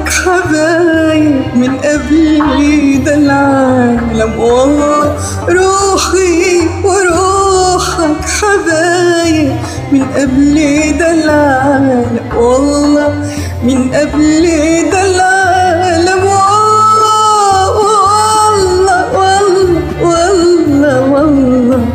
حبايب من قبل ده العالم، والله روحي وروحك حبايب من قبل ده العالم، والله من قبل ده العالم، والله والله والله والله والله.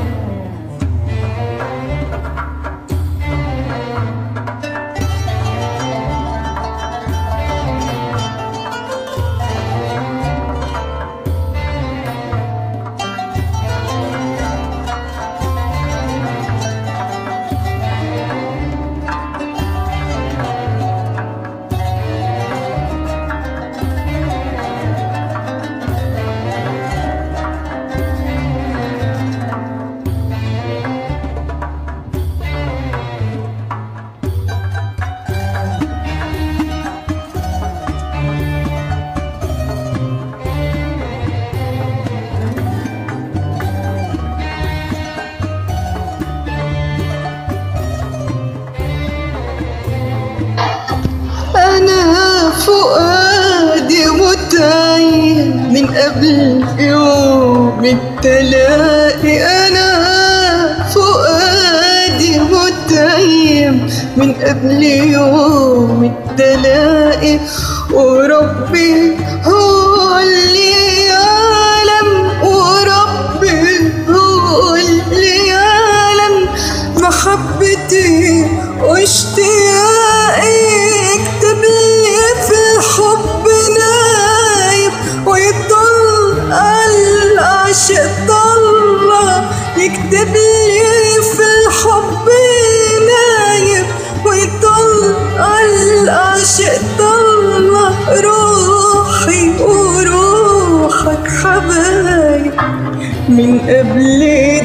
أنا فؤادي متايه من قبل يوم التلاقي، أنا فؤادي متايه من قبل يوم التلاقي، وربي هو اللي يعلم، وربي هو اللي يعلم محبتي واشتياقي. يكتب لي في الحب نايم ويطل العشق طلة، يكتب لي في الحب نايم ويطل العشق طلة. روحي وروحك حبايب من قبل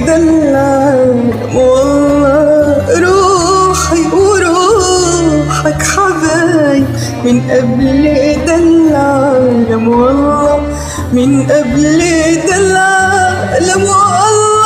ده العالم، والله روحي وروحك حبايب من قبل ده العالم، والله من قبل ده العالم، والله